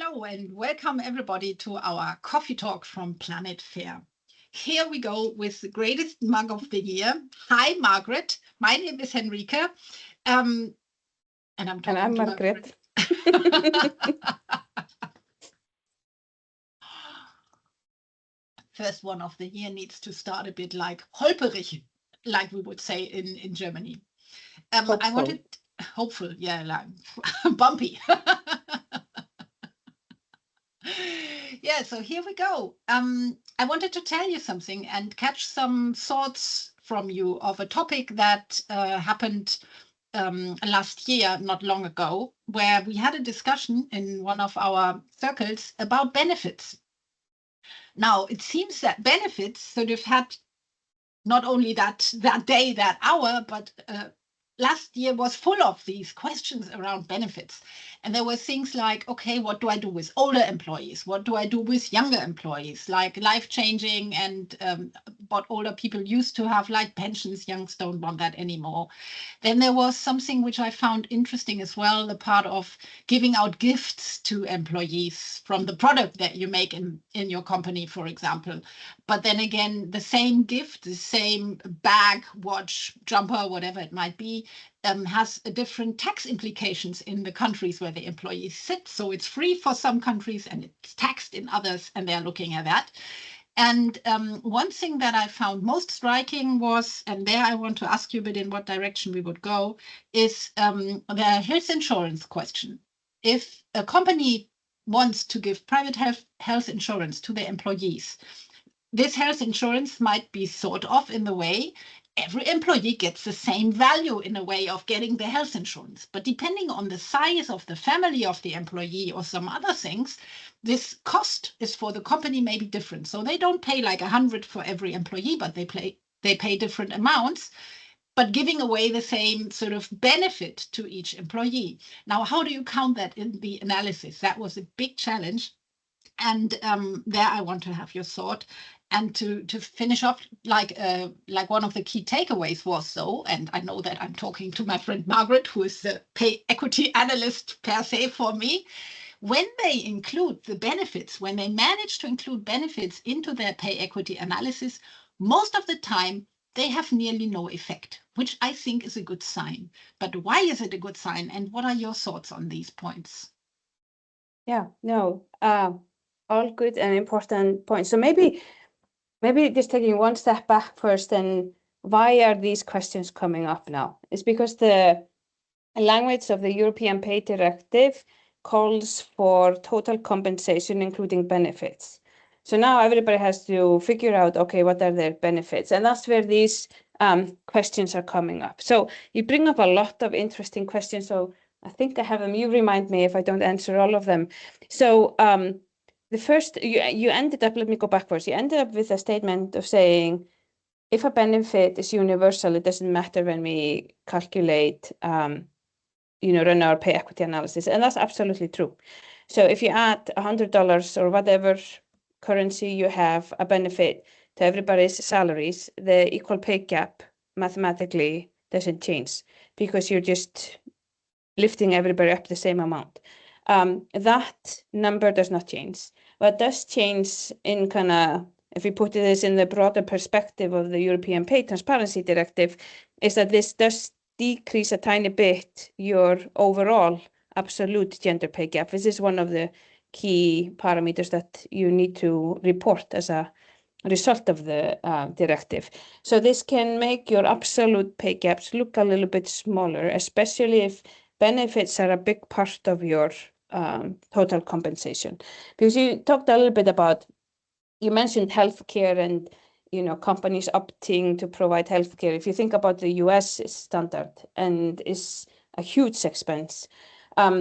Hello and welcome everybody to our coffee talk from Planet Fair. Here we go with the greatest mug of the year. Hi, Margret. My name is Henrike. And I'm Margrét. First one of the year needs to start a bit like holperig, like we would say in Germany. I wanted hopeful, yeah, like bumpy. Yeah, so here we go. I wanted to tell you something and catch some thoughts from you of a topic that happened last year, not long ago, where we had a discussion in one of our circles about benefits. Now, it seems that benefits sort of had not only that day, that hour, but last year was full of these questions around benefits. And there were things like, okay, what do I do with older employees? What do I do with younger employees? Like life-changing and what older people used to have, like pensions. Youngs don't want that anymore. Then there was something which I found interesting as well, the part of giving out gifts to employees from the product that you make in your company, for example. But then again, the same gift, the same bag, watch, jumper, whatever it might be, has a different tax implications in the countries where the employees sit. So it's free for some countries and it's taxed in others, and they're looking at that. And one thing that I found most striking was, and there I want to ask you a bit in what direction we would go, is the health insurance question. If a company wants to give private health insurance to their employees, this health insurance might be thought of in the way every employee gets the same value in a way of getting the health insurance. But depending on the size of the family of the employee or some other things, this cost is for the company maybe different. So they don't pay like 100 for every employee, but they pay different amounts, but giving away the same sort of benefit to each employee. Now, how do you count that in the analysis? That was a big challenge. And there I want to have your thought. And to finish off, like one of the key takeaways was so, and I know that I'm talking to my friend Margret, who is the pay equity analyst per se for me, when they include the benefits, when they manage to include benefits into their pay equity analysis, most of the time they have nearly no effect, which I think is a good sign. But why is it a good sign? And what are your thoughts on these points? Yeah, no, all good and important points. So maybe just taking one step back first, and why are these questions coming up now? It's because the language of the European Pay Directive calls for total compensation, including benefits. So now everybody has to figure out, okay, what are their benefits? And that's where these questions are coming up. So you bring up a lot of interesting questions. So I think I have them. You remind me if I don't answer all of them. So the first, you ended up, let me go backwards. You ended up with a statement of saying, if a benefit is universal, it doesn't matter when we calculate, run our pay equity analysis. And that's absolutely true. So if you add $100 or whatever currency you have a benefit to everybody's salaries, the equal pay gap mathematically doesn't change because you're just lifting everybody up the same amount. That number does not change. What does change in kind of, if we put this in the broader perspective of the European Pay Transparency Directive, is that this does decrease a tiny bit your overall absolute gender pay gap. This is one of the key parameters that you need to report as a result of the directive. So this can make your absolute pay gaps look a little bit smaller, especially if benefits are a big part of your total compensation. Because you talked a little bit about, you mentioned healthcare and companies opting to provide healthcare. If you think about the US standard, and it's a huge expense, but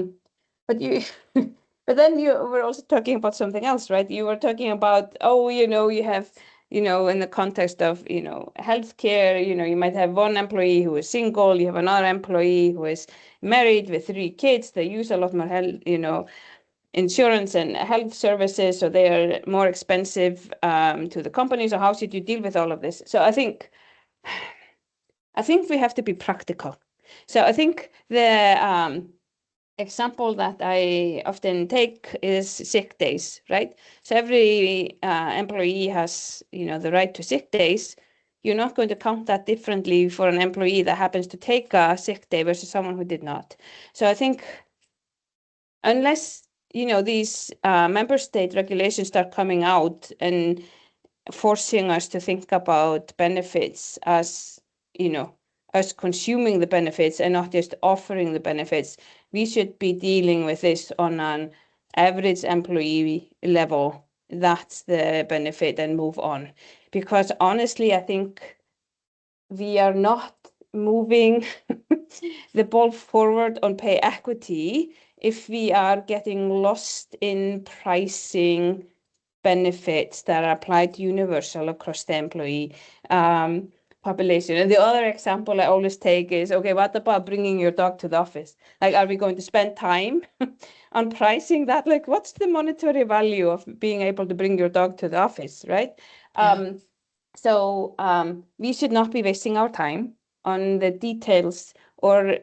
but then you were also talking about something else, right? You were talking about, you have, in the context of, healthcare, you might have one employee who is single, you have another employee who is married with 3 kids. They use a lot more health, insurance and health services, so they are more expensive to the company. So how should you deal with all of this? So I think we have to be practical. So I think the example that I often take is sick days, right? So every employee has, the right to sick days. You're not going to count that differently for an employee that happens to take a sick day versus someone who did not. So I think unless, these member state regulations start coming out and forcing us to think about benefits as, us consuming the benefits and not just offering the benefits, we should be dealing with this on an average employee level. That's the benefit, and move on. Because honestly, I think we are not moving the ball forward on pay equity if we are getting lost in pricing benefits that are applied universal across the employee population. And the other example I always take is, okay, what about bringing your dog to the office? Like, are we going to spend time on pricing that? Like, what's the monetary value of being able to bring your dog to the office, right? Yeah. So we should not be wasting our time on the details or,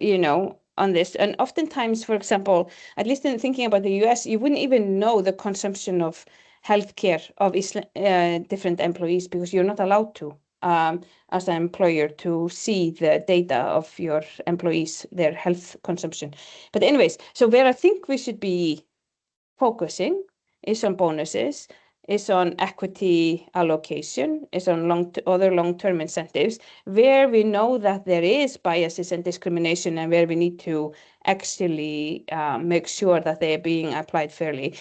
on this. And oftentimes, for example, at least in thinking about the US, you wouldn't even know the consumption of healthcare of different employees because you're not allowed to, as an employer, to see the data of your employees, their health consumption. But anyways, so where I think we should be focusing is on bonuses, is on equity allocation, is on other long-term incentives, where we know that there is biases and discrimination and where we need to actually make sure that they are being applied fairly.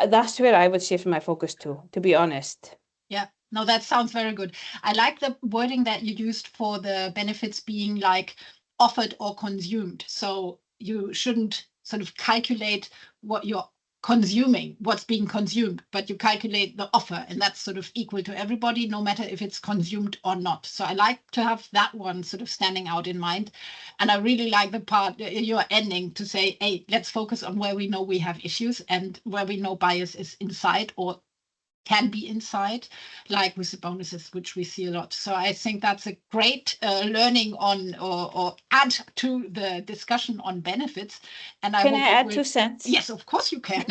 That's where I would shift my focus to be honest. Yeah, no, that sounds very good. I like the wording that you used for the benefits being like offered or consumed. So you shouldn't sort of calculate what you're consuming, what's being consumed, but you calculate the offer, and that's sort of equal to everybody, no matter if it's consumed or not. So I like to have that one sort of standing out in mind. And I really like the part you're ending to say, hey, let's focus on where we know we have issues and where we know bias is inside or can be inside, like with the bonuses, which we see a lot. So I think that's a great learning on or add to the discussion on benefits. And Can I add 2 cents? Yes, of course you can.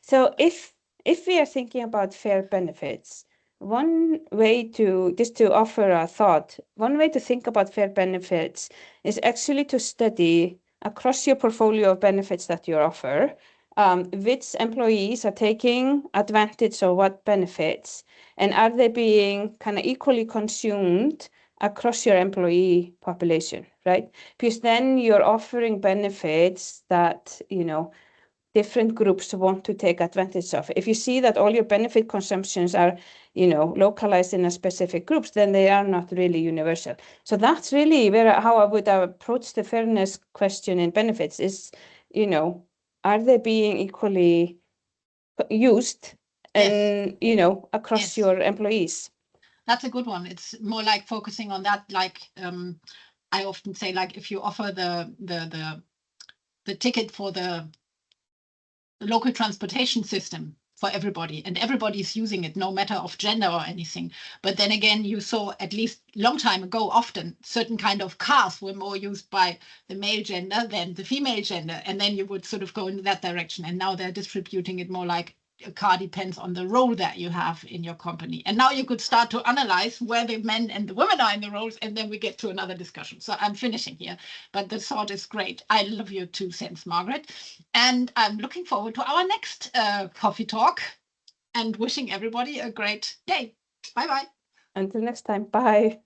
So if we are thinking about fair benefits, one way to offer a thought, one way to think about fair benefits is actually to study across your portfolio of benefits that you offer, which employees are taking advantage of what benefits, and are they being kind of equally consumed across your employee population, right? Because then you're offering benefits that, different groups want to take advantage of. If you see that all your benefit consumptions are, localized in a specific groups, then they are not really universal. So that's really how I would approach the fairness question in benefits is, are they being equally used and, across Yes. your employees? That's a good one. It's more like focusing on that. Like I often say, like if you offer the ticket for the local transportation system for everybody, and everybody's using it, no matter of gender or anything. But then again, you saw at least long time ago, often certain kind of cars were more used by the male gender than the female gender. And then you would sort of go in that direction. And now they're distributing it more like a car depends on the role that you have in your company. And now you could start to analyze where the men and the women are in the roles, and then we get to another discussion. So I'm finishing here, but the thought is great. I love your 2 cents, Margaret. And I'm looking forward to our next coffee talk and wishing everybody a great day. Bye-bye. Until next time, bye.